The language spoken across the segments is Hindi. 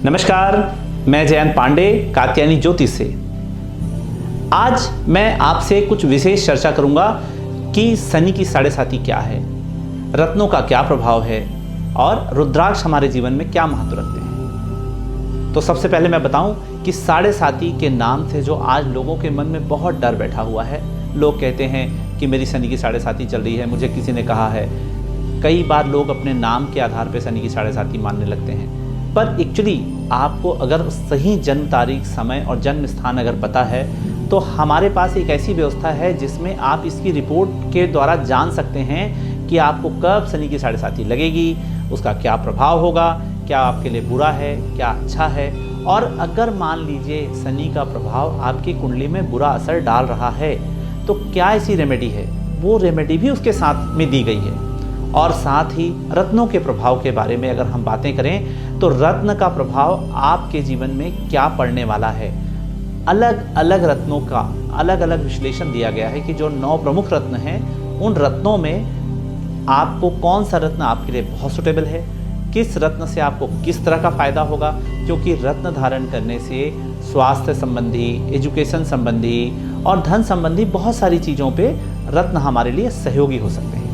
नमस्कार, मैं जयंत पांडे कात्यायनी ज्योतिष से। आज मैं आपसे कुछ विशेष चर्चा करूंगा कि शनि की साढ़े साती क्या है, रत्नों का क्या प्रभाव है और रुद्राक्ष हमारे जीवन में क्या महत्व रखते हैं। तो सबसे पहले मैं बताऊं कि साढ़े साती के नाम से जो आज लोगों के मन में बहुत डर बैठा हुआ है। लोग कहते हैं कि मेरी शनि की साढ़े साती चल रही है, मुझे किसी ने कहा है। कई बार लोग अपने नाम के आधार पर शनि की साढ़े साती मानने लगते हैं, पर एक्चुअली आपको अगर सही जन्म तारीख, समय और जन्म स्थान अगर पता है तो हमारे पास एक ऐसी व्यवस्था है जिसमें आप इसकी रिपोर्ट के द्वारा जान सकते हैं कि आपको कब शनि की साढ़े साती लगेगी, उसका क्या प्रभाव होगा, क्या आपके लिए बुरा है, क्या अच्छा है। और अगर मान लीजिए शनि का प्रभाव आपकी कुंडली में बुरा असर डाल रहा है तो क्या ऐसी रेमेडी है, वो रेमेडी भी उसके साथ में दी गई है। और साथ ही रत्नों के प्रभाव के बारे में अगर हम बातें करें तो रत्न का प्रभाव आपके जीवन में क्या पड़ने वाला है। अलग अलग रत्नों का अलग अलग विश्लेषण दिया गया है कि जो 9 प्रमुख रत्न हैं उन रत्नों में आपको कौन सा रत्न आपके लिए बहुत सुटेबल है, किस रत्न से आपको किस तरह का फायदा होगा। क्योंकि रत्न धारण करने से स्वास्थ्य संबंधी, एजुकेशन संबंधी और धन संबंधी बहुत सारी चीज़ों पे रत्न हमारे लिए सहयोगी हो सकते हैं।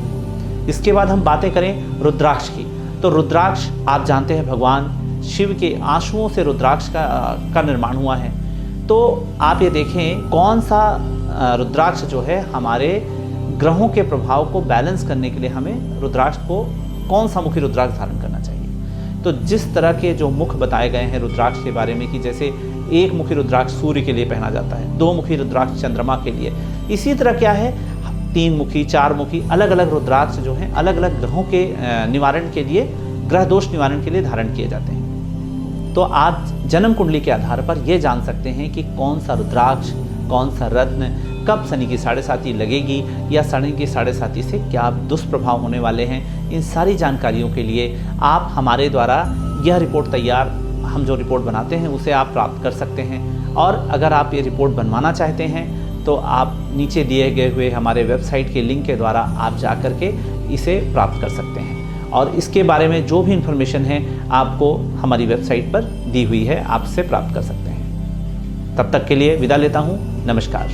इसके बाद हम बातें करें रुद्राक्ष की, तो रुद्राक्ष आप जानते हैं भगवान शिव के आंसुओं से रुद्राक्ष का निर्माण हुआ है। तो आप ये देखें कौन सा रुद्राक्ष जो है हमारे ग्रहों के प्रभाव को बैलेंस करने के लिए हमें रुद्राक्ष को कौन सा मुखी रुद्राक्ष धारण करना चाहिए। तो जिस तरह के जो मुख बताए गए हैं रुद्राक्ष के बारे में कि जैसे एक मुखी रुद्राक्ष सूर्य के लिए पहना जाता है, 2 मुखी रुद्राक्ष चंद्रमा के लिए, इसी तरह क्या है 3 मुखी, 4 मुखी अलग अलग रुद्राक्ष जो हैं अलग अलग ग्रहों के निवारण के लिए, ग्रह दोष निवारण के लिए धारण किए जाते हैं। तो आप जन्म कुंडली के आधार पर यह जान सकते हैं कि कौन सा रुद्राक्ष, कौन सा रत्न कब शनि की साढ़े साती लगेगी या शनि की साढ़े साती से क्या दुष्प्रभाव होने वाले हैं। इन सारी जानकारियों के लिए आप हमारे द्वारा यह रिपोर्ट तैयार, हम जो रिपोर्ट बनाते हैं उसे आप प्राप्त कर सकते हैं। और अगर आप ये रिपोर्ट बनवाना चाहते हैं तो आप नीचे दिए गए हुए हमारे वेबसाइट के लिंक के द्वारा आप जा कर के इसे प्राप्त कर सकते हैं। और इसके बारे में जो भी इन्फॉर्मेशन है आपको हमारी वेबसाइट पर दी हुई है, आप इसे प्राप्त कर सकते हैं। तब तक के लिए विदा लेता हूँ। नमस्कार।